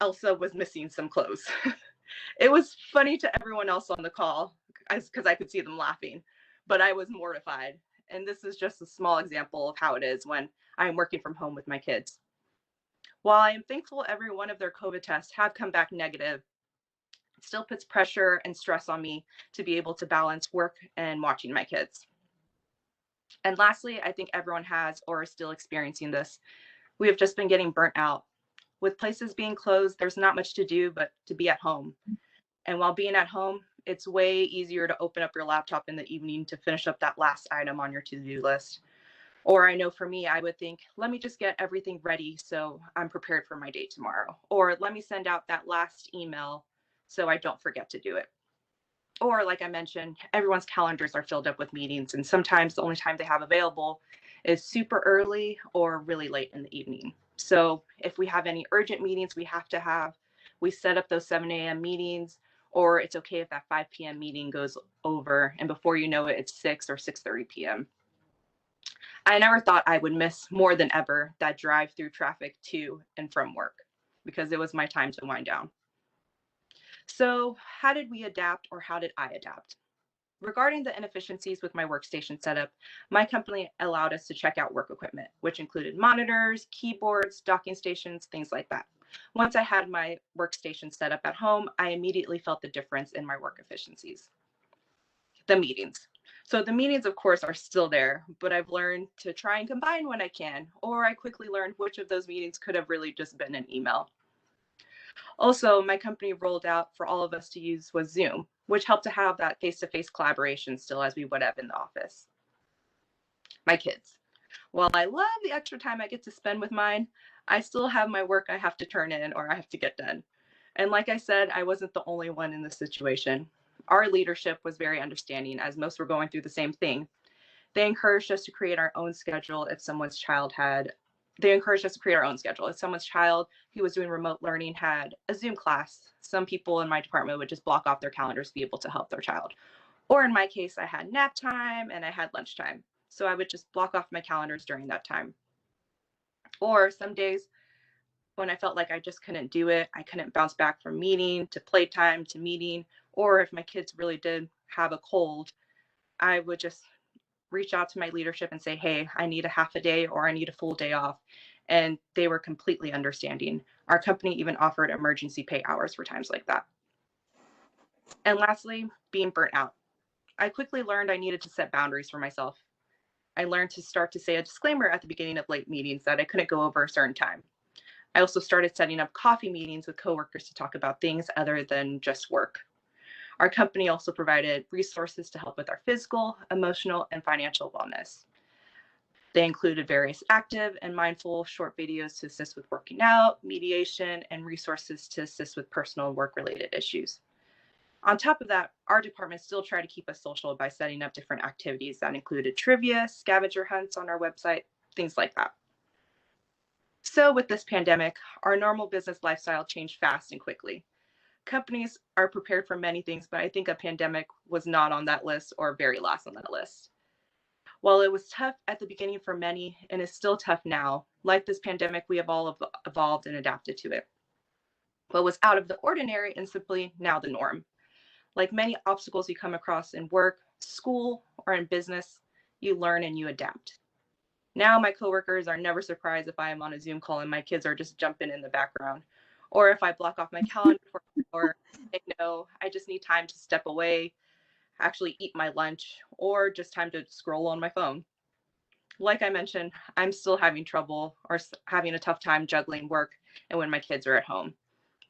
Elsa was missing some clothes. It was funny to everyone else on the call because I could see them laughing, but I was mortified. And this is just a small example of how it is when I am working from home with my kids. While I am thankful every one of their COVID tests have come back negative, it still puts pressure and stress on me to be able to balance work and watching my kids. And lastly, I think everyone has or is still experiencing this. We have just been getting burnt out. With places being closed, there's not much to do but to be at home. And while being at home, it's way easier to open up your laptop in the evening to finish up that last item on your to-do list. Or I know for me, I would think, let me just get everything ready so I'm prepared for my day tomorrow. Or let me send out that last email so I don't forget to do it. Or like I mentioned, everyone's calendars are filled up with meetings, and sometimes the only time they have available is super early or really late in the evening. So if we have any urgent meetings we set up those 7 a.m. meetings, or it's okay if that 5 p.m. meeting goes over, and before you know it, it's 6 or 6:30 p.m. I never thought I would miss more than ever that drive through traffic to and from work because it was my time to wind down. So how did we adapt, or how did I adapt? Regarding the inefficiencies with my workstation setup, my company allowed us to check out work equipment, which included monitors, keyboards, docking stations, things like that. Once I had my workstation set up at home, I immediately felt the difference in my work efficiencies. The meetings. So the meetings, of course, are still there, but I've learned to try and combine when I can, or I quickly learned which of those meetings could have really just been an email. Also, my company rolled out for all of us to use was Zoom, which helped to have that face-to-face collaboration still as we would have in the office. My kids. While I love the extra time I get to spend with mine, I still have my work I have to turn in or I have to get done. And like I said, I wasn't the only one in this situation. Our leadership was very understanding as most were going through the same thing. They encouraged us to create our own schedule if someone's child had they encouraged us to create our own schedule. If someone's child who was doing remote learning had a Zoom class, some people in my department would just block off their calendars to be able to help their child. Or in my case, I had nap time and I had lunchtime. So I would just block off my calendars during that time. Or some days when I felt like I just couldn't do it, I couldn't bounce back from meeting to playtime to meeting, or if my kids really did have a cold, I would just reach out to my leadership and say, hey, I need a half a day or I need a full day off. And they were completely understanding. Our company even offered emergency pay hours for times like that. And lastly, being burnt out. I quickly learned I needed to set boundaries for myself. I learned to start to say a disclaimer at the beginning of late meetings that I couldn't go over a certain time. I also started setting up coffee meetings with coworkers to talk about things other than just work. Our company also provided resources to help with our physical, emotional, and financial wellness. They included various active and mindful short videos to assist with working out, mediation, and resources to assist with personal work-related issues. On top of that, our department still tried to keep us social by setting up different activities that included trivia, scavenger hunts on our website, things like that. So with this pandemic, our normal business lifestyle changed fast and quickly. Companies are prepared for many things, but I think a pandemic was not on that list or very last on that list. While it was tough at the beginning for many and is still tough now, like this pandemic, we have all evolved and adapted to it. What was out of the ordinary and simply now the norm. Like many obstacles you come across in work, school, or in business, you learn and you adapt. Now my coworkers are never surprised if I am on a Zoom call and my kids are just jumping in the background. Or if I block off my calendar for an hour, they know I just need time to step away, actually eat my lunch, or just time to scroll on my phone. Like I mentioned, I'm still having trouble or having a tough time juggling work and when my kids are at home.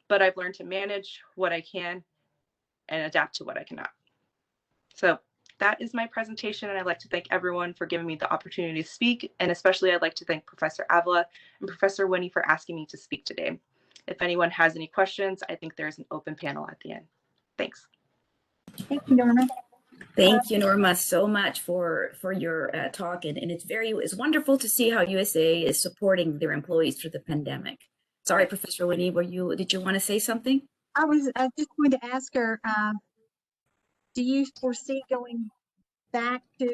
But I've learned to manage what I can and adapt to what I cannot. So that is my presentation, and I'd like to thank everyone for giving me the opportunity to speak, and especially I'd like to thank Professor Avila and Professor Winnie for asking me to speak today. If anyone has any questions, I think there's an open panel at the end. Thanks. Thank you, Norma. Thank you, Norma, so much for your talk, and it's wonderful to see how USA is supporting their employees through the pandemic. Sorry, Professor Winnie, did you want to say something? I was just going to ask her, do you foresee going back to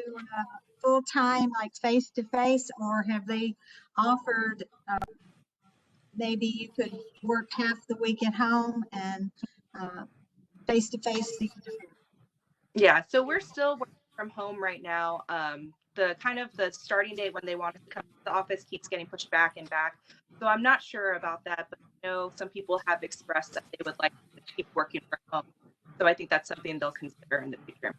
full-time, like face-to-face, or have they offered maybe you could work half the week at home and face to face. Yeah, so we're still working from home right now. The starting date when they want us to come to the office keeps getting pushed back and back. So I'm not sure about that, but I know some people have expressed that they would like to keep working from home. So I think that's something they'll consider in the future.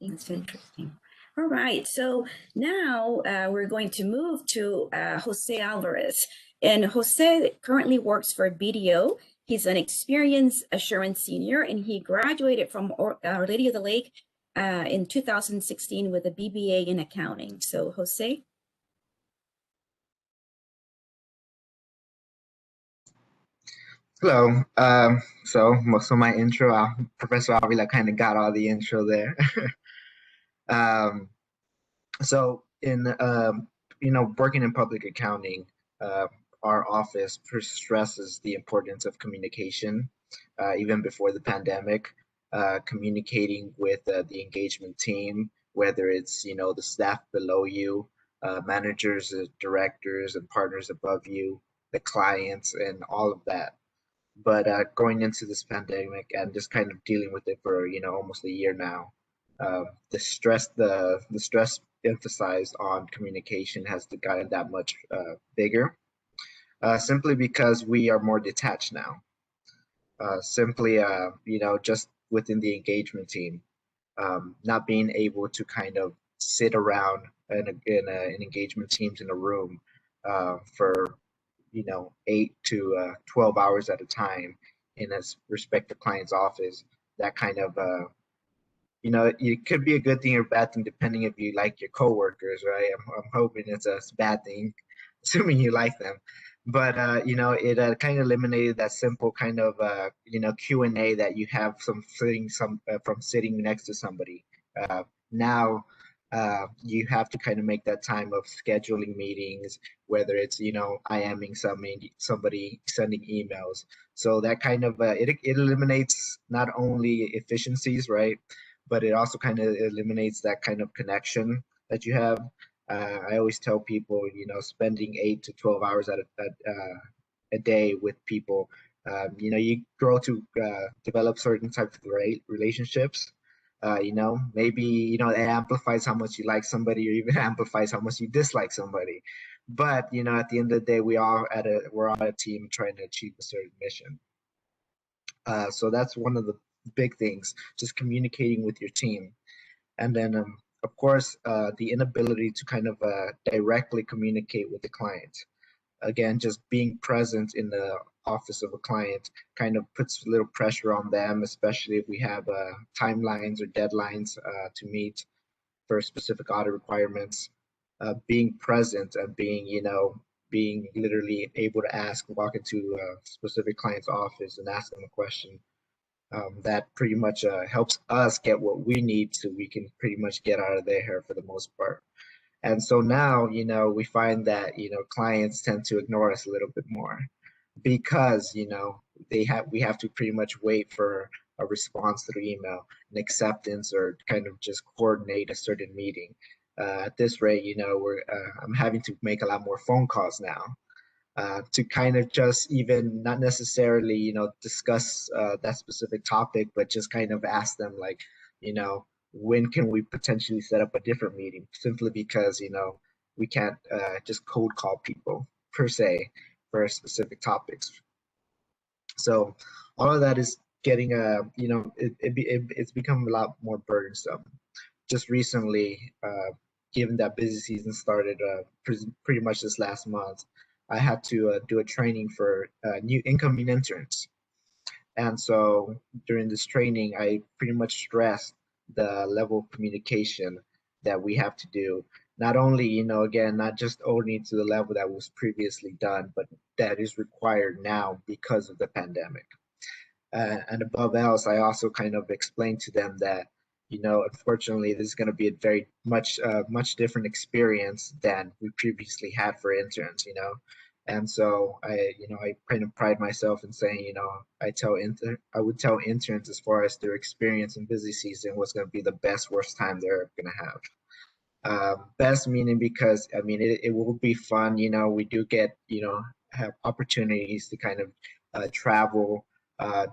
That's interesting. All right, so now we're going to move to Jose Alvarez. And Jose currently works for BDO. He's an experienced assurance senior, and he graduated from Our Lady of the Lake in 2016 with a BBA in accounting. So Jose? Hello. So most of my intro, Professor Avila kind of got all the intro there. um, so in working in public accounting, our office stresses the importance of communication, even before the pandemic. Communicating with the engagement team, whether it's the staff below you, managers, directors, and partners above you, the clients, and all of that. But going into this pandemic and just kind of dealing with it for almost a year now, the stress emphasized on communication has gotten that much bigger, simply because we are more detached now. Simply, just within the engagement team, not being able to kind of sit around in engagement teams in a room for 8 to 12 hours at a time in a respective client's office. That kind of it could be a good thing or bad thing depending if you like your coworkers, right? I'm hoping it's a bad thing, assuming you like them. But it kind of eliminated that simple kind of Q&A that you have from sitting next to somebody. Now you have to kind of make that time of scheduling meetings, whether it's IMing somebody, sending emails. So that kind of it eliminates not only efficiencies, right, but it also kind of eliminates that kind of connection that you have. I always tell people, spending 8 to 12 hours a day with people, you grow to develop certain types of relationships. Maybe it amplifies how much you like somebody, or even amplifies how much you dislike somebody. But at the end of the day, we're all a team trying to achieve a certain mission. So that's one of the big things, just communicating with your team. And then of course the inability to kind of directly communicate with the client. Again, just being present in the office of a client kind of puts a little pressure on them, especially if we have timelines or deadlines to meet for specific audit requirements. Being present and being literally able to walk into a specific client's office and ask them a question. That pretty much helps us get what we need so we can pretty much get out of their hair for the most part. And so now, we find that, clients tend to ignore us a little bit more because, we have to pretty much wait for a response through email, an acceptance, or kind of just coordinate a certain meeting. At this rate, I'm having to make a lot more phone calls now. To kind of just even not necessarily, discuss that specific topic, but just kind of ask them like, when can we potentially set up a different meeting? Simply because, we can't just cold call people per se for specific topics. So all of that is getting it's become a lot more burdensome. Just recently, given that busy season started pretty much this last month, I had to do a training for new incoming interns. And so during this training, I pretty much stressed the level of communication that we have to do. Not only, again, not just only to the level that was previously done, but that is required now because of the pandemic. And above else, I also kind of explained to them that, unfortunately, this is going to be a very much different experience than we previously had for interns, And so I kind of pride myself in saying, I would tell interns as far as their experience in busy season was going to be the best, worst time they're going to have. Best meaning because, it will be fun. We do get, have opportunities to kind of travel,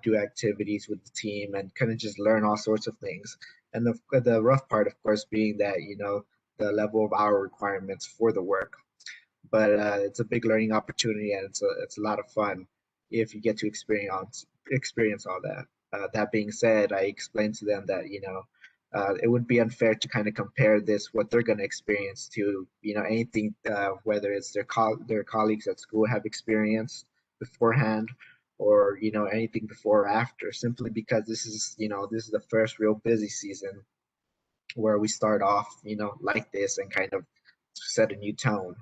do activities with the team, and kind of just learn all sorts of things. And the rough part, of course, being that, you know, the level of hour requirements for the work. But it's a big learning opportunity, and it's a lot of fun if you get to experience all that. That being said, I explained to them that, you know, it would be unfair to kind of compare this what they're going to experience to, you know, anything, whether it's their colleagues at school have experienced beforehand, or, you know, anything before or after, simply because this is, you know, this is the first real busy season where we start off, you know, like this and kind of set a new tone.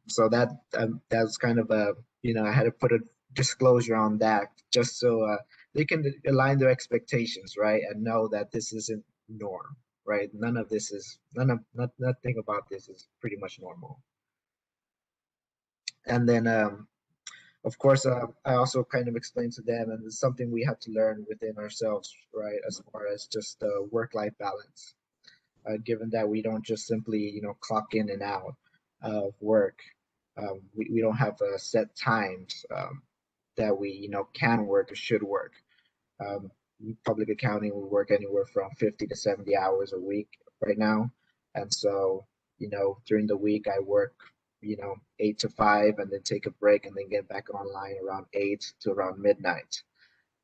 So that's kind of a, you know, I had to put a disclosure on that just so they can align their expectations, right, and know that this isn't norm, right? Nothing about this is pretty much normal. And then of course, I also kind of explained to them, and it's something we have to learn within ourselves, right, as far as just work-life balance. Given that we don't just simply, you know, clock in and out of work. We don't have set times that we, you know, can work or should work. Um, Public accounting, we work anywhere from 50 to 70 hours a week right now. And so, you know, during the week I work, you know, 8 to 5, and then take a break, and then get back online around 8 to around midnight.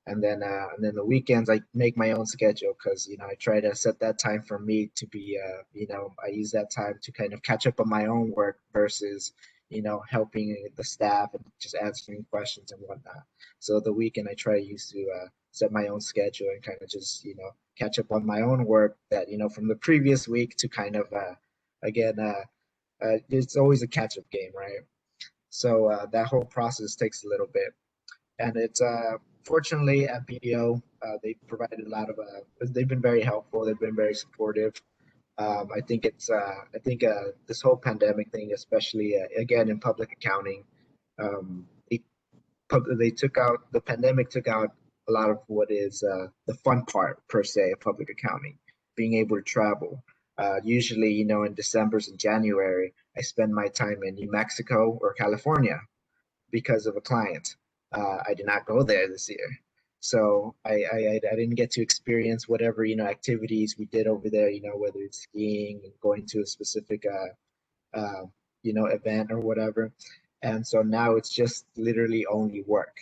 And then the weekends I make my own schedule, because, you know, I try to set that time for me to be, you know, I use that time to kind of catch up on my own work versus, you know, helping the staff and just answering questions and whatnot. So the weekend I try to use to set my own schedule and kind of just, you know, catch up on my own work that, you know, from the previous week, to kind of again, it's always a catch-up game, right? So that whole process takes a little bit. And it's fortunately at BDO, they provided a lot of they've been very helpful, they've been very supportive. I think this whole pandemic thing, especially again in public accounting, um, they took out, the pandemic took out a lot of what is the fun part per se of public accounting, being able to travel. Usually, you know, in December's and January, I spend my time in New Mexico or California because of a client. I did not go there this year, so I didn't get to experience whatever, you know, activities we did over there. You know, whether it's skiing and going to a specific you know, event or whatever. And so now it's just literally only work.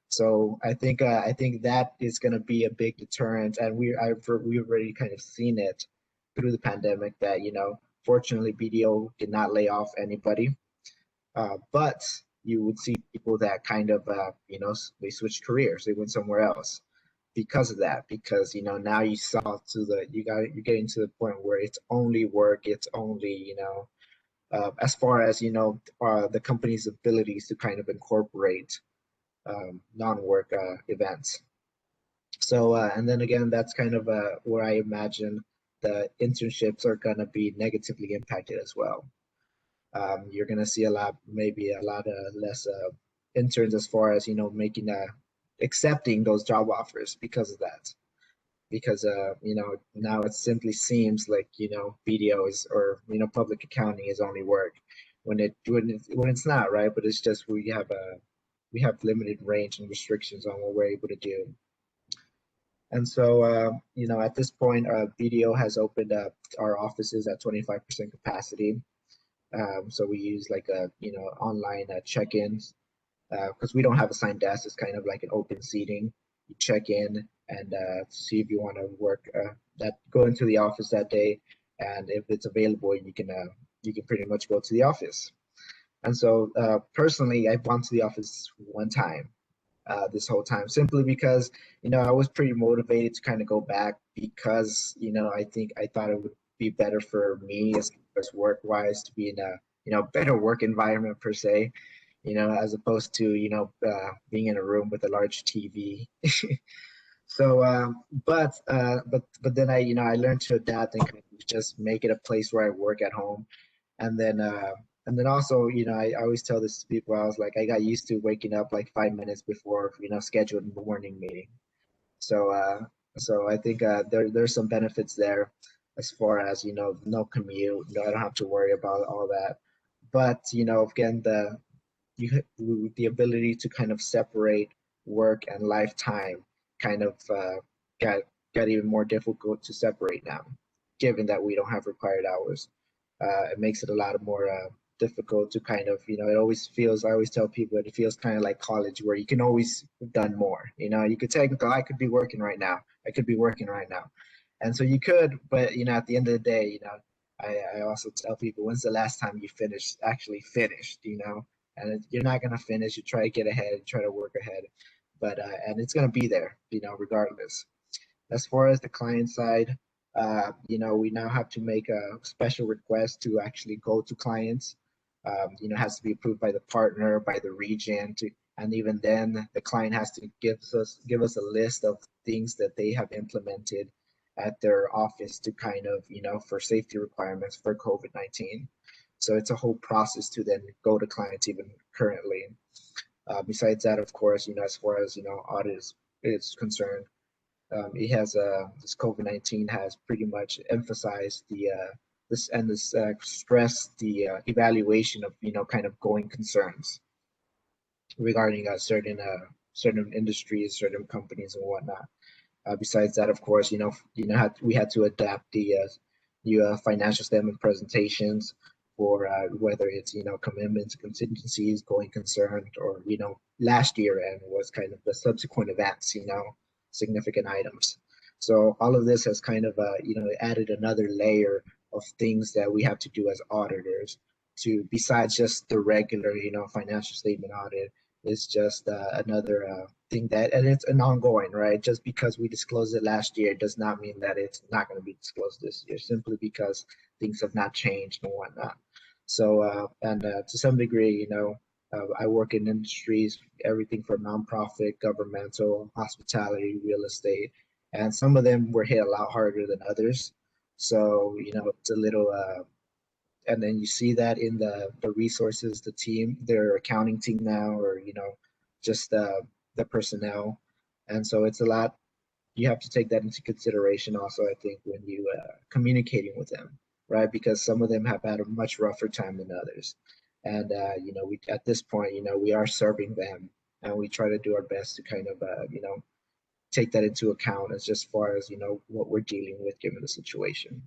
So I think that is going to be a big deterrent, and we've already kind of seen it through the pandemic that, you know, fortunately BDO did not lay off anybody, but you would see people that kind of you know, they switched careers, they went somewhere else because of that. Because, you know, now you're getting to the point where it's only work, it's only, you know, as far as, you know, the company's abilities to kind of incorporate non-work events. So and then again, that's kind of where I imagine the internships are going to be negatively impacted as well. You're going to see maybe a lot less interns, as far as, you know, making accepting those job offers because of that. Because you know, now it simply seems like, you know, BDO is, or, you know, public accounting is only work, when it's not, right? But it's just we have limited range and restrictions on what we're able to do. And so, you know, at this point, BDO has opened up our offices at 25% capacity. So we use like a, you know, online check-ins, because we don't have assigned desks. It's kind of like an open seating. You check in and see if you want to work go into the office that day, and if it's available, you can pretty much go to the office. And so personally, I've gone to the office one time this whole time, simply because, you know, I was pretty motivated to kind of go back, because, you know, I thought it would be better for me as work-wise to be in a, you know, better work environment per se, you know, as opposed to, you know, being in a room with a large TV. So, but then you know, I learned to adapt and kind of just make it a place where I work at home. And then also, you know, I always tell this to people, I was like, I got used to waking up like 5 minutes before, you know, scheduled morning meeting. So I think there's some benefits there, as far as, you know, no commute, no, I don't have to worry about all that. But, you know, again, the ability to kind of separate work and lifetime kind of got even more difficult to separate now, given that we don't have required hours. It makes it a lot more difficult to kind of, it always feels, I always tell people it feels kind of like college where you can always have done more. You could technically, I could be working right now. I could be working right now. And so you could, but, at the end of the day, I also tell people, when's the last time you actually finished, and you're not going to finish. You try to get ahead, try to work ahead, but, and it's going to be there, regardless. As far as the client side, we now have to make a special request to actually go to clients. It has to be approved by the partner, by the region, and even then the client has to give us a list of things that they have implemented at their office to kind of, for safety requirements for COVID-19. So it's a whole process to then go to clients even currently. Besides that, of course, as far as, audit is concerned, it has this COVID-19 has pretty much emphasized this stressed the evaluation of, kind of going concerns regarding certain industries, certain companies and whatnot. Besides that, of course, we had to adapt the new financial statement presentations for whether it's, commitments, contingencies, going concerned, or, last year and was kind of the subsequent events, significant items. So all of this has kind of, added another layer of things that we have to do as auditors to, besides just the regular, financial statement audit. Is just another thing and it's an ongoing, right? Just because we disclosed it last year does not mean that it's not going to be disclosed this year, simply because things have not changed and whatnot. So, to some degree, I work in industries, everything from nonprofit, governmental, hospitality, real estate, and some of them were hit a lot harder than others. So, it's a little, and then you see that in the resources, the team, their accounting team now, or, just the personnel. And so it's a lot, you have to take that into consideration also, I think, when you communicating with them, right? Because some of them have had a much rougher time than others. And, we, at this point, we are serving them, and we try to do our best to kind of, take that into account as just far as, what we're dealing with given the situation.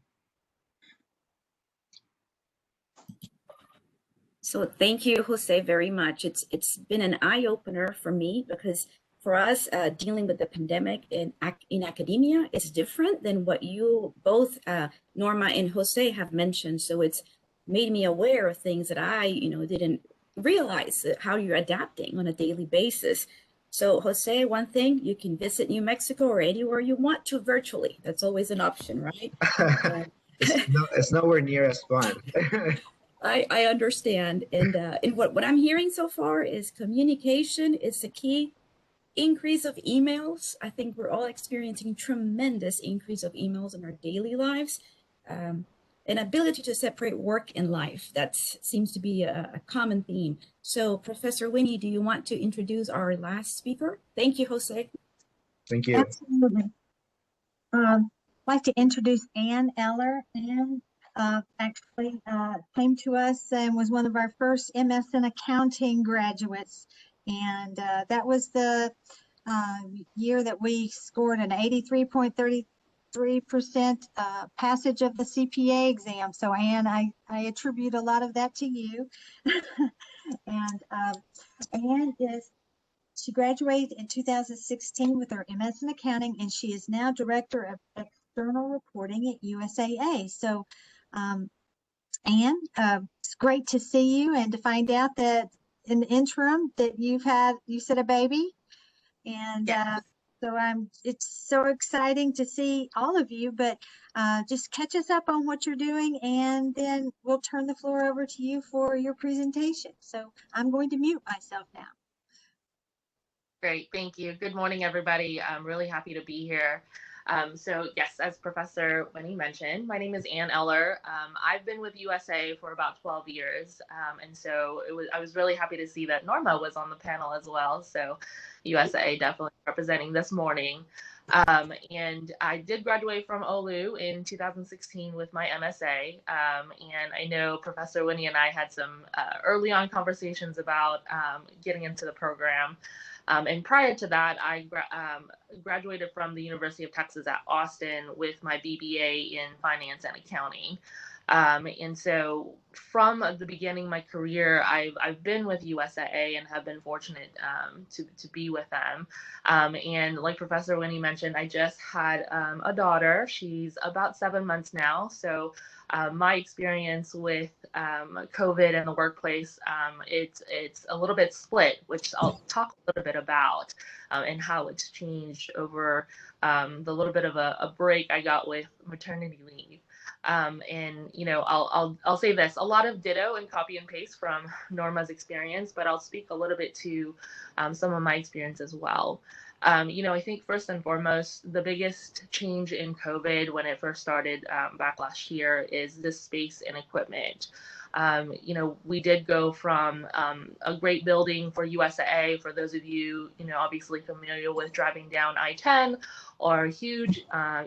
So thank you, Jose, very much. It's been an eye-opener for me, because for us, dealing with the pandemic in academia is different than what you both, Norma and Jose, have mentioned. So it's made me aware of things that I, didn't realize, how you're adapting on a daily basis. So Jose, one thing, you can visit New Mexico or anywhere you want to virtually. That's always an option, right? It's nowhere near as fun. I understand. And what I'm hearing so far is communication is the key. Increase of emails. I think we're all experiencing tremendous increase of emails in our daily lives. An ability to separate work and life. That seems to be a common theme. So Professor Winnie, do you want to introduce our last speaker? Thank you, Jose. Thank you. Absolutely. I'd like to introduce Ann Eller. Ann actually came to us and was one of our first MS in accounting graduates. And that was the year that we scored an 83.33% passage of the CPA exam. So Ann, I attribute a lot of that to you. And Ann she graduated in 2016 with her MS in accounting, and she is now director of external reporting at USAA. So Ann, it's great to see you and to find out that in the interim that you said a baby. And yes. So it's so exciting to see all of you, but just catch us up on what you're doing, and then we'll turn the floor over to you for your presentation. So I'm going to mute myself now. Great, thank you. Good morning, everybody. I'm really happy to be here. So yes, as Professor Winnie mentioned, my name is Ann Eller. I've been with USA for about 12 years. And so I was really happy to see that Norma was on the panel as well. So USA definitely representing this morning. And I did graduate from OLU in 2016 with my MSA. And I know Professor Winnie and I had some early on conversations about getting into the program. And prior to that, I graduated from the University of Texas at Austin with my BBA in finance and accounting. And so from the beginning of my career, I've been with USAA and have been fortunate to be with them. And like Professor Winnie mentioned, I just had a daughter. She's about 7 months now. So my experience with COVID and the workplace, it's a little bit split, which I'll talk a little bit about and how it's changed over the little bit of a break I got with maternity leave. And you know, I'll say this: a lot of ditto and copy and paste from Norma's experience, but I'll speak a little bit to some of my experience as well. You know, I think first and foremost, the biggest change in COVID when it first started back last year is the space and equipment. You know, we did go from a great building for USAA, for those of you, you know, obviously familiar with driving down I-10, or a huge,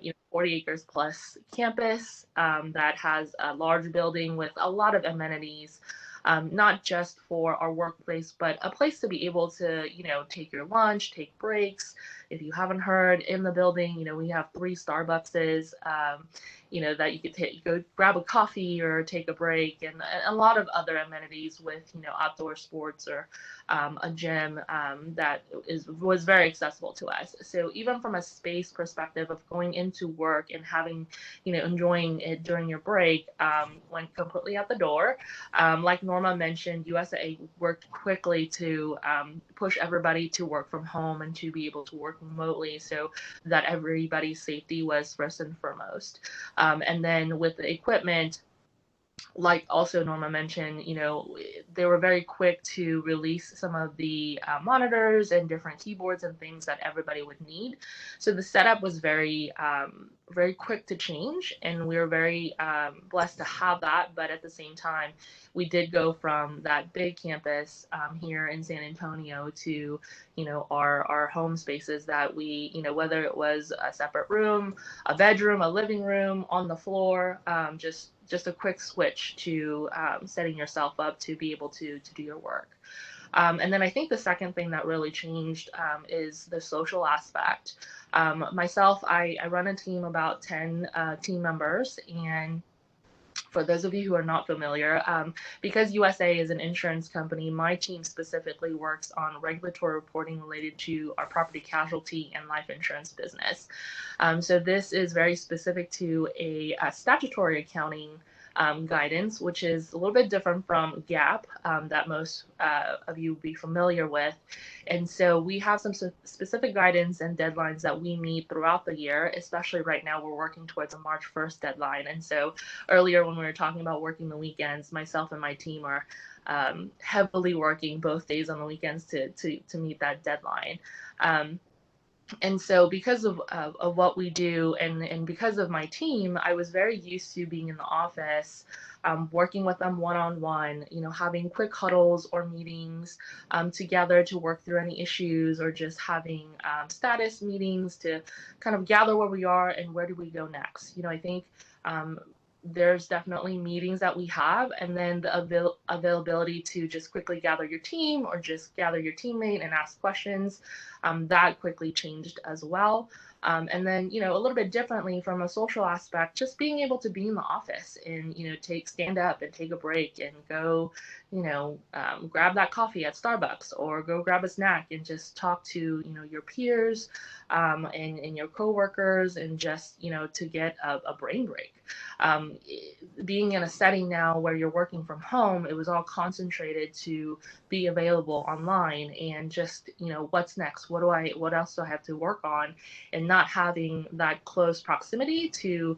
you know, 40 acres plus campus that has a large building with a lot of amenities, not just for our workplace, but a place to be able to, you know, take your lunch, take breaks. If you haven't heard, in the building, you know, we have 3 Starbuckses, you know, that you could go grab a coffee or take a break, and a lot of other amenities with, you know, outdoor sports or a gym that was very accessible to us. So even from a space perspective of going into work and having, you know, enjoying it during your break, went completely out the door. Like Norma mentioned, USAA worked quickly to push everybody to work from home and to be able to work remotely, so that everybody's safety was first and foremost. And then with the equipment, like also Norma mentioned, you know, they were very quick to release some of the monitors and different keyboards and things that everybody would need. So the setup was very, very quick to change, and we were very blessed to have that. But at the same time, we did go from that big campus here in San Antonio to, you know, our home spaces that we, you know, whether it was a separate room, a bedroom, a living room, on the floor, just a quick switch to setting yourself up to be able to do your work. And then I think the second thing that really changed is the social aspect. Myself, I run a team, about 10 team members, and for those of you who are not familiar, because USAA is an insurance company, my team specifically works on regulatory reporting related to our property casualty and life insurance business. So this is very specific to a statutory accounting guidance, which is a little bit different from GAAP that most of you will be familiar with. And so we have some specific guidance and deadlines that we meet throughout the year, especially right now we're working towards a March 1st deadline. And so earlier when we were talking about working the weekends, myself and my team are heavily working both days on the weekends to meet that deadline. And so because of what we do and because of my team, I was very used to being in the office, working with them one-on-one, you know, having quick huddles or meetings together to work through any issues, or just having status meetings to kind of gather where we are and where do we go next. You know, I think there's definitely meetings that we have, and then the availability to just quickly gather your team or just gather your teammate and ask questions, that quickly changed as well. And then, you know, a little bit differently from a social aspect, just being able to be in the office and, you know, stand up and take a break and go, you know, grab that coffee at Starbucks or go grab a snack and just talk to, you know, your peers and your coworkers, and just, you know, to get a brain break. Being in a setting now where you're working from home, it was all concentrated to be available online and just, you know, what's next? What else do I have to work on? And not having that close proximity to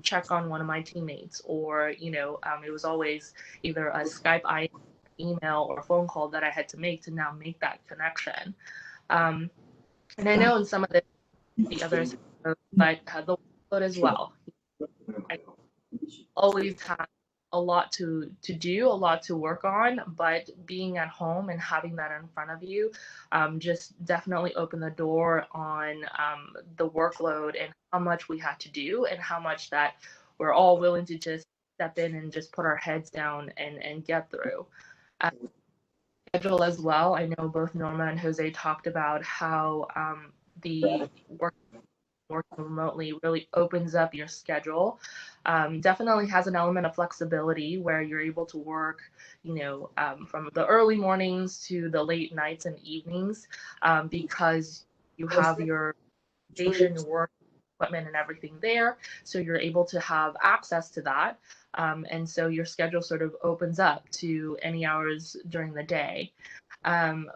check on one of my teammates, or, you know, it was always either a Skype, email, or phone call that I had to make to now make that connection. And I know in some of the others, but the workload as well. I always have a lot to do, a lot to work on, but being at home and having that in front of you just definitely opened the door on the workload and how much we had to do and how much that we're all willing to just step in and just put our heads down and get through. Um, Schedule as well. I know both Norma and Jose talked about how the working remotely really opens up your schedule. Definitely has an element of flexibility where you're able to work, from the early mornings to the late nights and evenings, because you have your station, your work equipment, and everything there. So you're able to have access to that. And so your schedule sort of opens up to any hours during the day.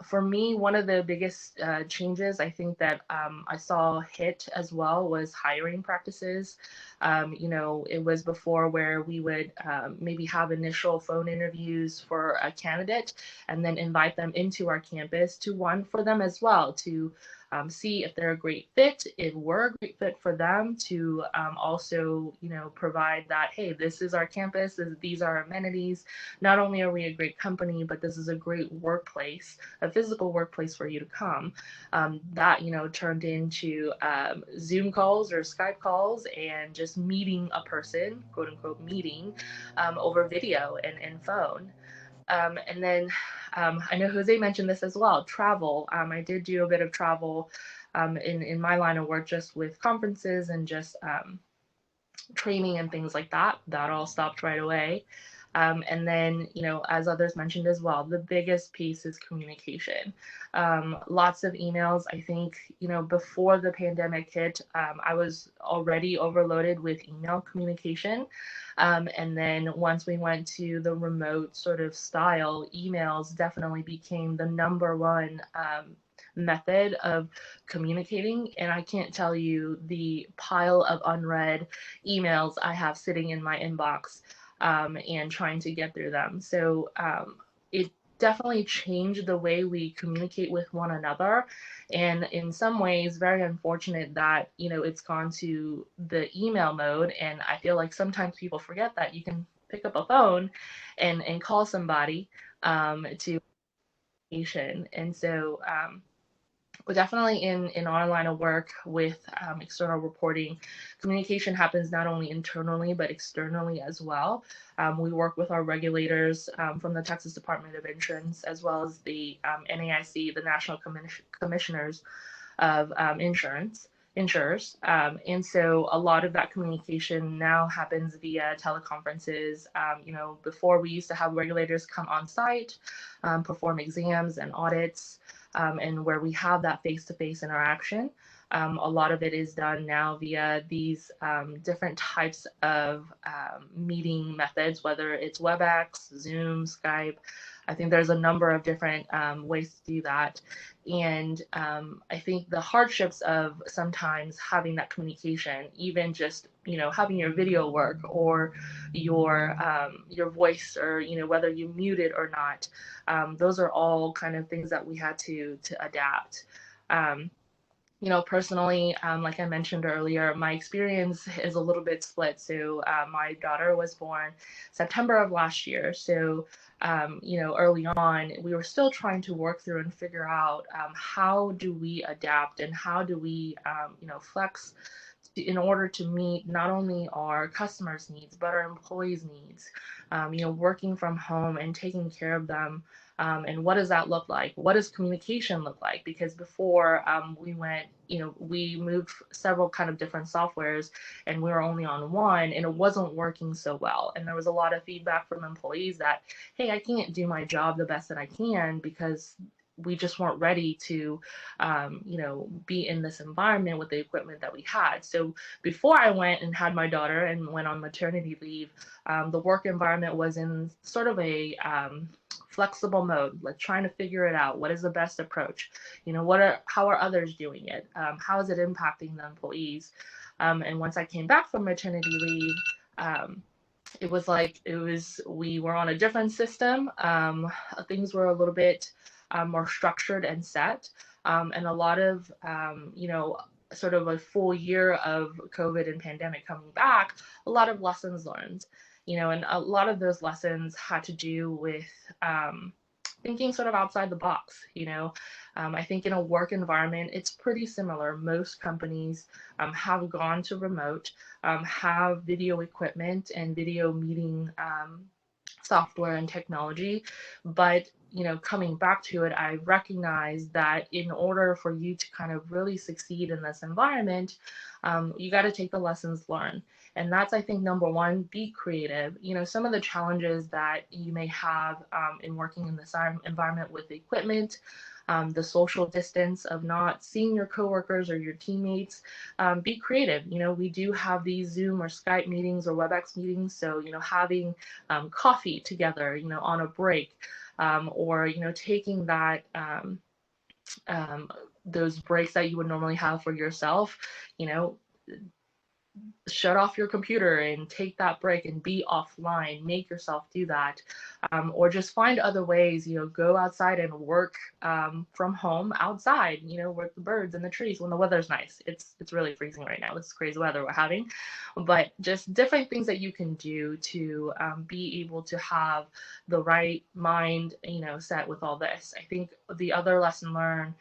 For me, one of the biggest changes I think that I saw hit as well was hiring practices. It was before where we would maybe have initial phone interviews for a candidate and then invite them into our campus to one for them as well to see if they're a great fit, if we're a great fit for them, to also, provide that, hey, this is our campus, these are our amenities. Not only are we a great company, but this is a great workplace, a physical workplace for you to come. That, turned into Zoom calls or Skype calls and just meeting a person, quote unquote, meeting over video and phone. And then I know Jose mentioned this as well, travel. I did do a bit of travel in my line of work, just with conferences and just training and things like that. That all stopped right away. And then, as others mentioned as well, the biggest piece is communication. Lots of emails. I think, before the pandemic hit, I was already overloaded with email communication. And then once we went to the remote sort of style, emails definitely became the number one method of communicating. And I can't tell you the pile of unread emails I have sitting in my inbox and trying to get through them. So it definitely changed the way we communicate with one another. And in some ways, very unfortunate that, it's gone to the email mode. And I feel like sometimes people forget that you can pick up a phone and call somebody to communication. And so we're definitely in our line of work with external reporting. Communication happens not only internally, but externally as well. We work with our regulators from the Texas Department of Insurance, as well as the NAIC, the National Commissioners of Insurers. And so a lot of that communication now happens via teleconferences. Before we used to have regulators come on site, perform exams and audits, and where we have that face-to-face interaction. A lot of it is done now via these different types of meeting methods, whether it's WebEx, Zoom, Skype. I think there's a number of different ways to do that. And I think the hardships of sometimes having that communication, even just, having your video work or your voice, or, whether you mute it or not, those are all kind of things that we had to adapt. Personally, like I mentioned earlier, my experience is a little bit split. So my daughter was born September of last year. So, early on, we were still trying to work through and figure out how do we adapt and how do we, flex in order to meet not only our customers' needs, but our employees' needs. Working from home and taking care of them. And what does that look like? What does communication look like? Because before we moved several kind of different softwares and we were only on one and it wasn't working so well. And there was a lot of feedback from employees that, hey, I can't do my job the best that I can because we just weren't ready to, be in this environment with the equipment that we had. So before I went and had my daughter and went on maternity leave, the work environment was in sort of a flexible mode, like trying to figure it out. What is the best approach? How are others doing it? How is it impacting the employees? And once I came back from maternity leave, we were on a different system. Things were a little bit more structured and set. And a lot of, sort of a full year of COVID and pandemic coming back, a lot of lessons learned. And a lot of those lessons had to do with thinking sort of outside the box. I think in a work environment, it's pretty similar. Most companies have gone to remote, have video equipment and video meeting software and technology. But, coming back to it, I recognize that in order for you to kind of really succeed in this environment, you got to take the lessons learned. And that's, I think, number one, be creative. Some of the challenges that you may have in working in this environment with the equipment, the social distance of not seeing your coworkers or your teammates, be creative. We do have these Zoom or Skype meetings or WebEx meetings. So, having coffee together, on a break, or, taking that, those breaks that you would normally have for yourself, shut off your computer and take that break and be offline. Make yourself do that, or just find other ways. Go outside and work from home outside. Work the birds and the trees when the weather's nice. It's really freezing right now. It's crazy weather we're having, but just different things that you can do to be able to have the right mind, set with all this. I think the other lesson learned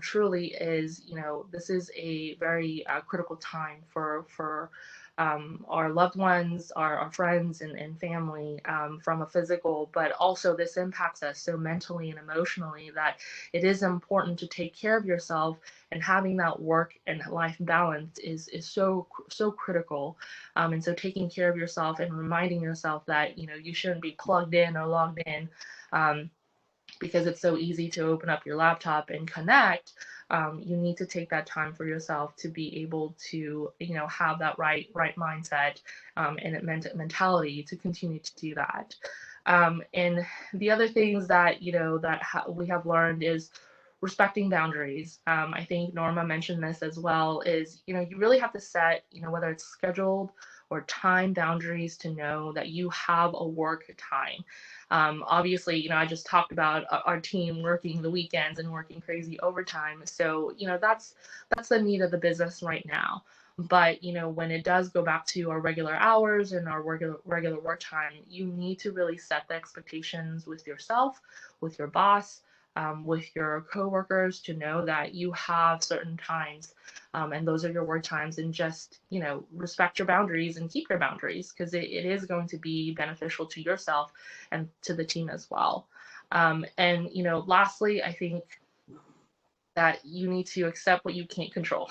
truly is, this is a very critical time for our loved ones, our friends and family, from a physical, but also this impacts us so mentally and emotionally that it is important to take care of yourself, and having that work and life balance is so critical. And so taking care of yourself and reminding yourself that, you shouldn't be plugged in or logged in, because it's so easy to open up your laptop and connect. You need to take that time for yourself to be able to, have that right mindset and mentality to continue to do that. And the other things that, we have learned is respecting boundaries. I think Norma mentioned this as well, is, you really have to set, whether it's scheduled or time boundaries, to know that you have a work time. Obviously, I just talked about our team working the weekends and working crazy overtime. So, that's the need of the business right now. But, when it does go back to our regular hours and our regular work time, you need to really set the expectations with yourself, with your boss, with your coworkers, to know that you have certain times, and those are your work times, and just, respect your boundaries and keep your boundaries, because it is going to be beneficial to yourself and to the team as well. And, lastly, I think that you need to accept what you can't control.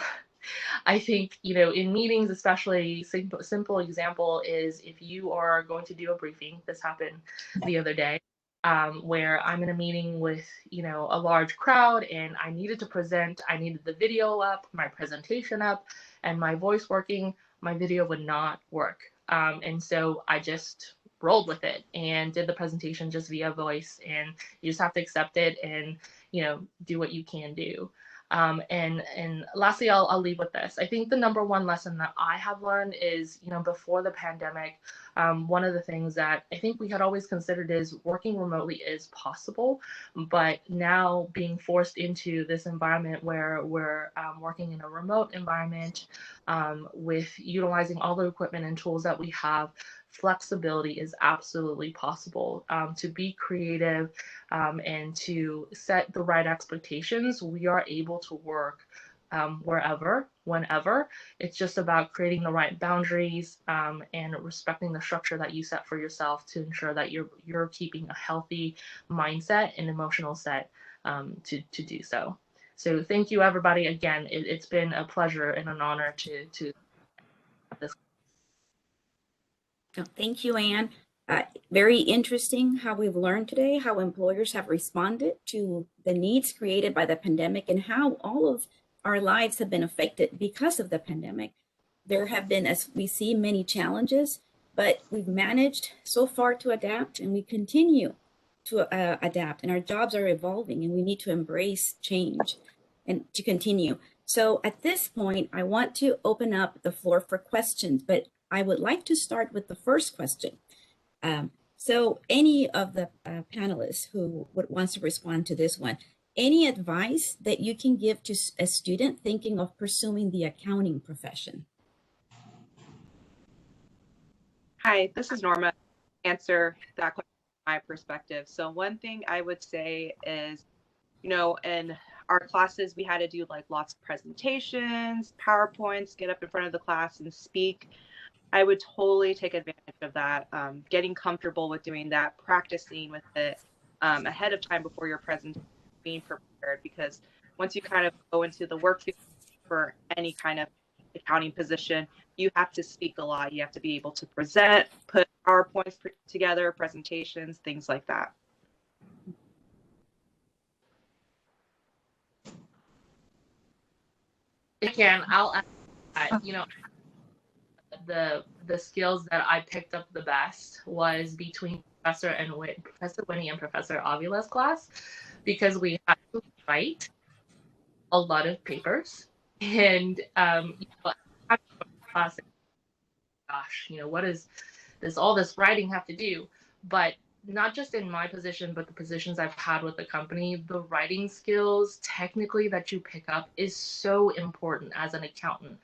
I think, in meetings, especially, simple example is, if you are going to do a briefing, this happened the other day, where I'm in a meeting with, a large crowd, and I needed to present. I needed the video up, my presentation up, and my voice working. My video would not work. And so I just rolled with it and did the presentation just via voice, and you just have to accept it and, do what you can do. And lastly, I'll leave with this. I think the number one lesson that I have learned is, before the pandemic, one of the things that I think we had always considered is working remotely is possible, but now being forced into this environment where we're working in a remote environment, with utilizing all the equipment and tools that we have, flexibility is absolutely possible. To be creative, and to set the right expectations, we are able to work wherever, whenever. It's just about creating the right boundaries, and respecting the structure that you set for yourself, to ensure that you're keeping a healthy mindset and emotional set, to do so. So thank you, everybody. Again, it's been a pleasure and an honor to have this. Oh, thank you, Anne. Very interesting how we've learned today how employers have responded to the needs created by the pandemic, and how all of our lives have been affected because of the pandemic. There have been, as we see, many challenges, but we've managed so far to adapt, and we continue to adapt, and our jobs are evolving, and we need to embrace change and to continue. So at this point, I want to open up the floor for questions, but I would like to start with the first question. So any of the panelists who wants to respond to this one, any advice that you can give to a student thinking of pursuing the accounting profession? Hi, this is Norma. Answer that question from my perspective. So one thing I would say is, in our classes, we had to do like lots of presentations, PowerPoints, get up in front of the class and speak. I would totally take advantage of that, getting comfortable with doing that, practicing with it ahead of time before your presentation, being prepared. Because once you kind of go into the work field for any kind of accounting position, you have to speak a lot. You have to be able to present, put PowerPoints together, presentations, things like that. Again, I'll add, the skills that I picked up the best was between Professor Winnie and Professor Avila's class, because we had to write a lot of papers, and class, gosh, what does all this writing have to do? But not just in my position, but the positions I've had with the company, the writing skills technically that you pick up is so important as an accountant.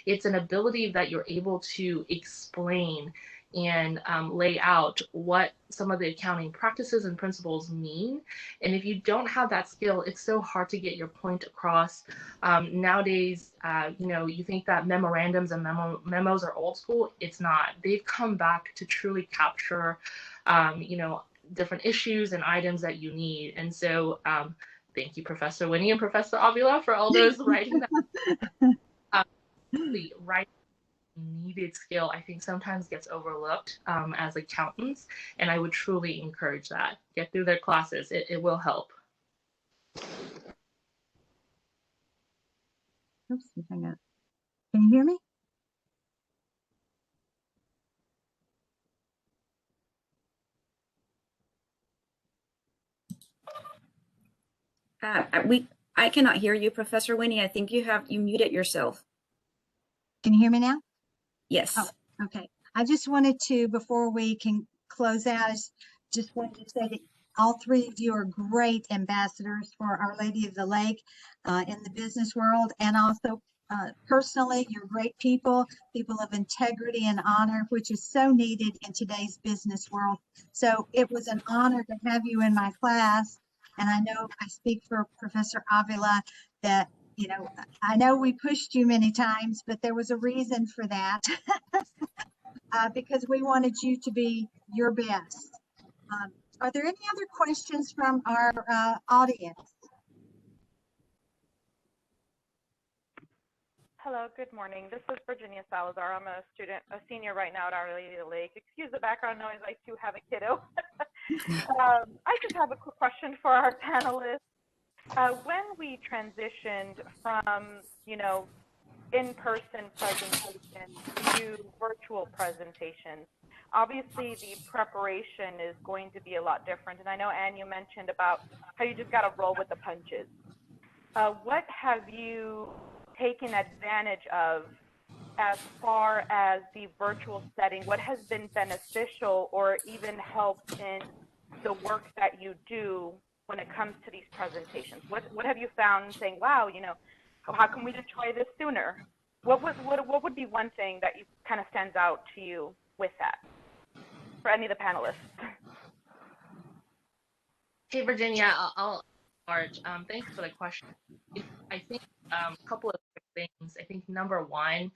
It's an ability that you're able to explain and lay out what some of the accounting practices and principles mean. And if you don't have that skill, it's so hard to get your point across. Nowadays, you think that memorandums and memos are old school. It's not. They've come back to truly capture different issues and items that you need. And so thank you, Professor Winnie and Professor Avila, for all those writing that. The writing needed skill, I think, sometimes gets overlooked as accountants, and I would truly encourage that. Get through their classes. It will help. Oops, hang on. Can you hear me? I cannot hear you, Professor Winnie. I think you muted yourself. Can you hear me now? Yes. Oh, okay. I just wanted to, before we can close out, just wanted to say that all three of you are great ambassadors for Our Lady of the Lake in the business world, and also personally, you're great people of integrity and honor, which is so needed in today's business world. So it was an honor to have you in my class. And I know I speak for Professor Avila that, I know we pushed you many times, but there was a reason for that because we wanted you to be your best. Are there any other questions from our audience? Hello, good morning. This is Virginia Salazar. I'm a senior right now at Our Lady of the Lake. Excuse the background noise, I too have a kiddo. I just have a quick question for our panelists. When we transitioned from, in-person presentations to virtual presentations, obviously the preparation is going to be a lot different. And I know, Anne, you mentioned about how you just got to roll with the punches. What have you taken advantage of as far as the virtual setting? What has been beneficial or even helped in the work that you do when it comes to these presentations? What have you found saying, wow, how can we just try this sooner? What would be one thing that you kind of stands out to you with that for any of the panelists? Hey, Virginia, I'll start. Thanks for the question. I think a couple of quick things. I think number one,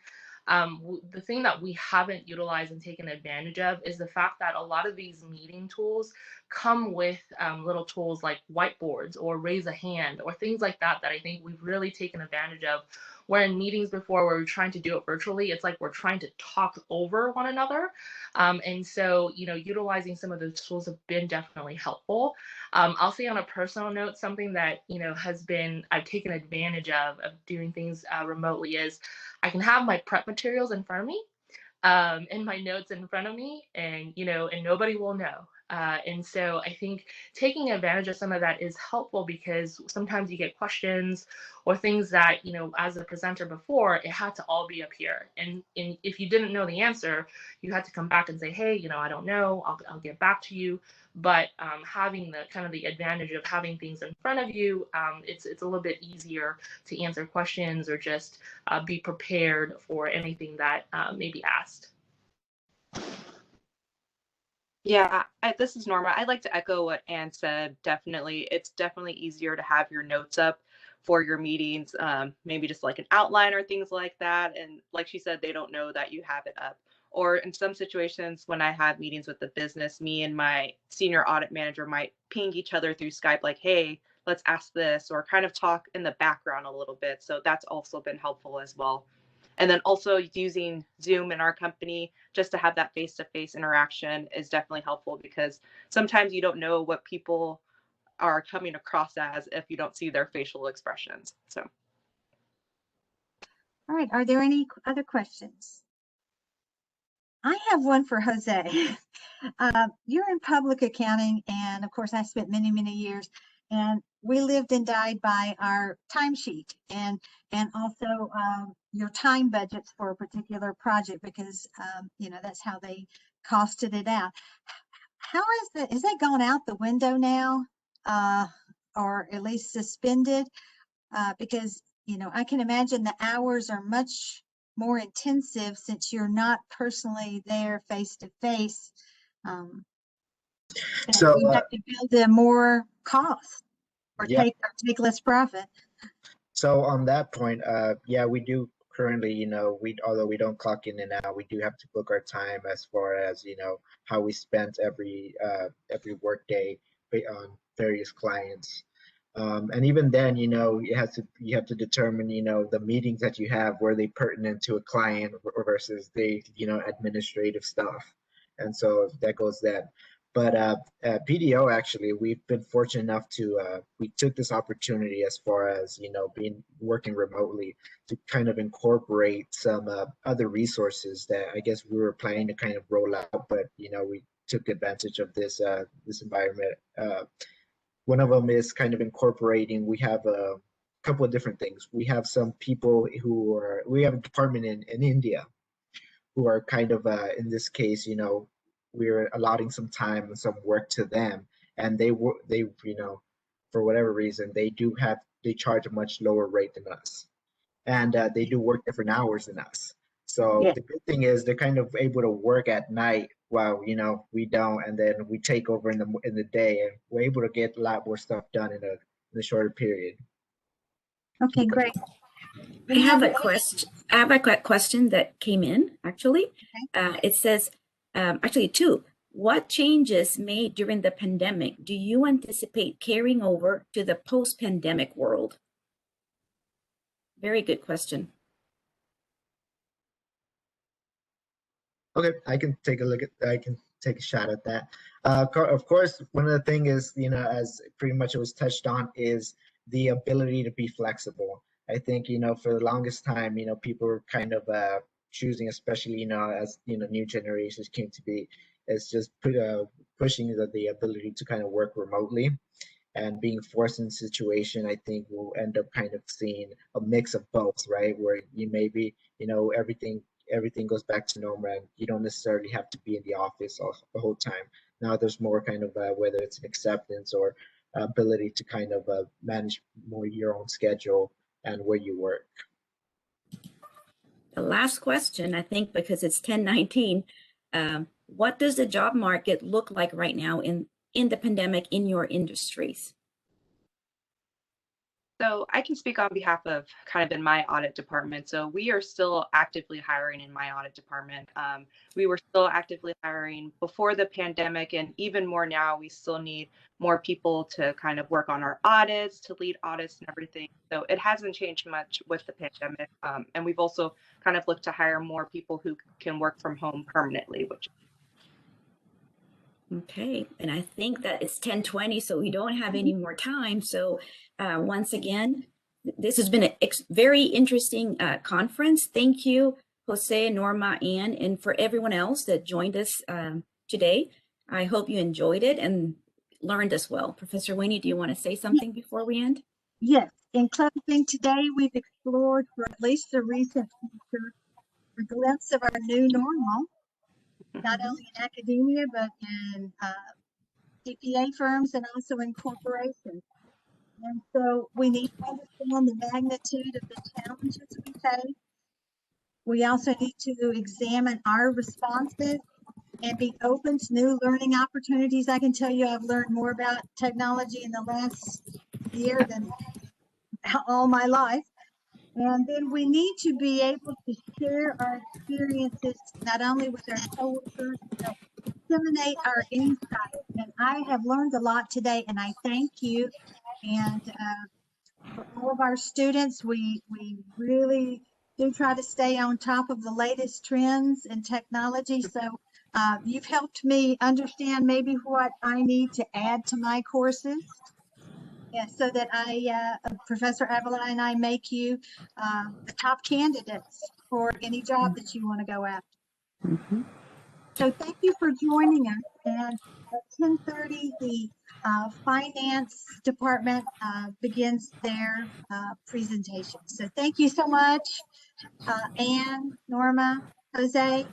the thing that we haven't utilized and taken advantage of is the fact that a lot of these meeting tools come with little tools like whiteboards or raise a hand or things like that I think we've really taken advantage of. Where in meetings before where we're trying to do it virtually, it's like we're trying to talk over one another. And so, utilizing some of those tools have been definitely helpful. I'll say on a personal note, something that, I've taken advantage of doing things remotely is I can have my prep materials in front of me and my notes in front of me, and and nobody will know. And so I think taking advantage of some of that is helpful because sometimes you get questions or things that, as a presenter before, it had to all be up here. And if you didn't know the answer, you had to come back and say, hey, I don't know, I'll get back to you. But having the kind of the advantage of having things in front of you, it's a little bit easier to answer questions or just be prepared for anything that may be asked. Yeah, this is Norma. I'd like to echo what Ann said. Definitely, it's definitely easier to have your notes up for your meetings, maybe just like an outline or things like that. And like she said, they don't know that you have it up. Or in some situations, when I have meetings with the business, me and my senior audit manager might ping each other through Skype, like, hey, let's ask this, or kind of talk in the background a little bit. So that's also been helpful as well. And then also using Zoom in our company just to have that face-to-face interaction is definitely helpful, because sometimes you don't know what people are coming across as if you don't see their facial expressions. So All right, are there any other questions? I have one for Jose. You're in public accounting, and of course, I spent many, many years, and we lived and died by our timesheet and also your time budgets for a particular project, because you know, that's how they costed it out. How is that? Is that gone out the window now, or at least suspended? Because you know, I can imagine the hours are much more intensive since you're not personally there face to face. So You have to build in more cost or yeah, take less profit. so on that point, yeah, we do currently, although we don't clock in and out, we do have to book our time as far as, how we spent every work day on various clients. And even then, you have to determine, the meetings that you have, were they pertinent to a client versus the, administrative stuff. And so that goes then. But PDO, actually, we've been fortunate enough to we took this opportunity as far as being working remotely to kind of incorporate some other resources that I guess we were planning to kind of roll out, but we took advantage of this environment. One of them is kind of incorporating. We have a couple of different things. We have some people we have a department in India who are kind of in this case, we're allotting some time and some work to them, and they for whatever reason they charge a much lower rate than us, and they do work different hours than us. So Yeah. the good thing is they're kind of able to work at night while we don't, and then we take over in the day, and we're able to get a lot more stuff done in a shorter period. Okay, great. I have a question. I have a question that came in actually. It says, actually two. What changes made during the pandemic do you anticipate carrying over to the post-pandemic world? Very good question. Okay, I can take a shot at that. Of course, one of the things is, as pretty much it was touched on, is the ability to be flexible. I think, for the longest time, people were kind of choosing, especially, as, new generations came to be, is just pushing the ability to kind of work remotely. And being forced in a situation, I think we'll end up kind of seeing a mix of both, right? Where you maybe, everything goes back to normal, and you don't necessarily have to be in the office the whole time. Now there's more kind of whether it's an acceptance or ability to kind of manage more your own schedule and where you work. The last question, I think, because it's 10:19, what does the job market look like right now in the pandemic in your industries? So I can speak on behalf of kind of in my audit department. So we are still actively hiring in my audit department. We were still actively hiring before the pandemic, and even more now. We still need more people to kind of work on our audits, to lead audits and everything. So it hasn't changed much with the pandemic. And we've also kind of looked to hire more people who can work from home permanently, which. Okay, and I think that it's 10:20, so we don't have any more time. So once again, this has been a very interesting conference. Thank you, Jose, Norma, Ann, and for everyone else that joined us today. I hope you enjoyed it and learned as well. Professor Winnie, do you want to say something before we end? Yes. In closing, today we've explored, for at least the recent future, a glimpse of our new normal, not only in academia, but in CPA firms and also in corporations. And so we need to understand the magnitude of the challenges we face. We also need to examine our responses and be open to new learning opportunities. I can tell you I've learned more about technology in the last year than all my life. And then we need to be able to share our experiences not only with our coworkers, but disseminate our insights. And I have learned a lot today, and I thank you. And for all of our students, we really do try to stay on top of the latest trends in technology. So you've helped me understand maybe what I need to add to my courses. Yeah, so that Professor Avila and I make you the top candidates for any job that you want to go after. Mhm. So thank you for joining us. And at 10:30, the finance department begins their presentation. So thank you so much, Anne, Norma, Jose.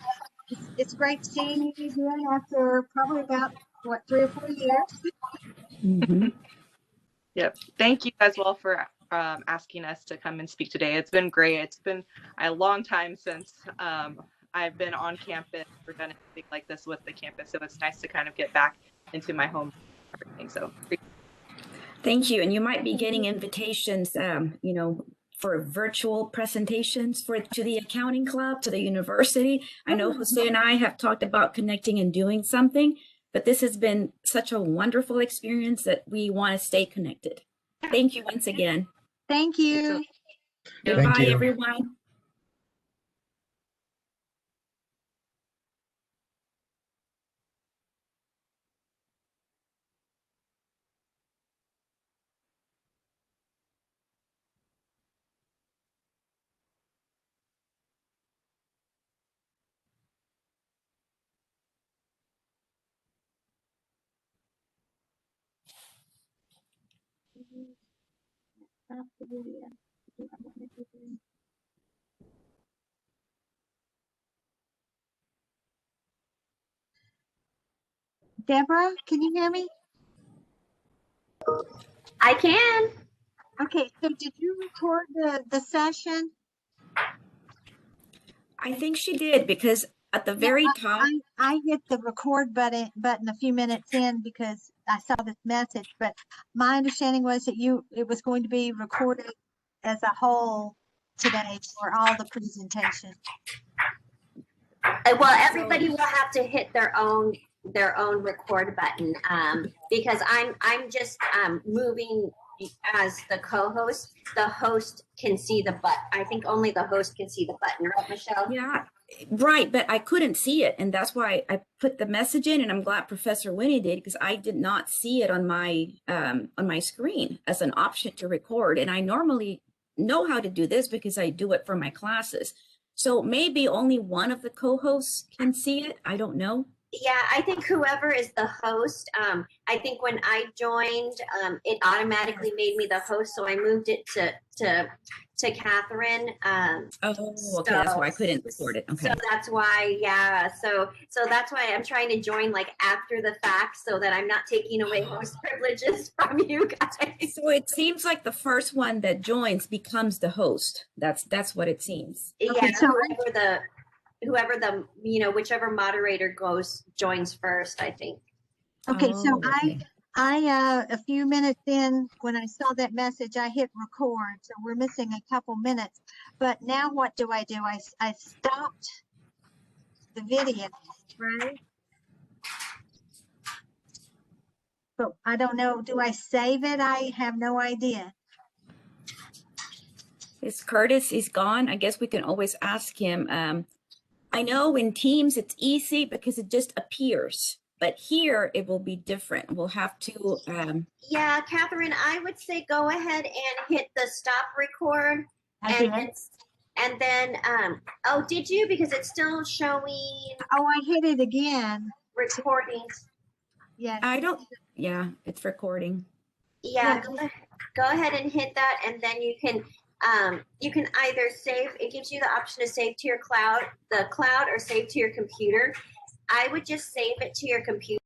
It's great seeing you again after probably about, what, 3 or 4 years. Mhm. Yep. Thank you as well for asking us to come and speak today. It's been great. It's been a long time since I've been on campus or done anything like this with the campus. So it's nice to kind of get back into my home. Everything. So Thank you. And you might be getting invitations, for virtual presentations to the accounting club, to the university. I know Jose and I have talked about connecting and doing something, but this has been such a wonderful experience that we want to stay connected. Thank you once again. Thank you. Thank Goodbye, you. everyone. Deborah, can you hear me? I can. Okay, so did you record the session? I think she did, because at the very top, I hit the record button a few minutes in because I saw this message, but my understanding was that it was going to be recorded as a whole today for all the presentation. Well, everybody will have to hit their own record button because I'm just moving as the co-host. The host can see the button. I think only the host can see the button, right, Michelle? yeah, right, but I couldn't see it, and that's why I put the message in, and I'm glad Professor Winnie did, because I did not see it on my screen as an option to record, and I normally know how to do this because I do it for my classes. So maybe only one of the co-hosts can see it. I don't know. Yeah, I think whoever is the host, I think when I joined, it automatically made me the host, so I moved it to Catherine. Oh, okay, that's why I couldn't record it. Okay. So that's why, yeah. So that's why I'm trying to join like after the fact, so that I'm not taking away host privileges from you guys. So it seems like the first one that joins becomes the host. That's what it seems. Yeah, Okay, so whoever the whichever moderator joins first, I think. Okay, so Oh, okay. I a few minutes in, when I saw that message, I hit record, so we're missing a couple minutes. But now what do? I stopped the video, right? But I don't know, do I save it? I have no idea. Is Curtis is gone? I guess we can always ask him. I know in Teams it's easy because it just appears, but here it will be different. We'll have to. Yeah, Catherine, I would say go ahead and hit the stop record. And then, oh, did you? Because it's still showing. Oh, I hit it again. Recording. Yes. I don't. Yeah, it's recording. Yeah, go ahead and hit that, and then you can either save. It gives you the option to save to your cloud, or save to your computer. I would just save it to your computer.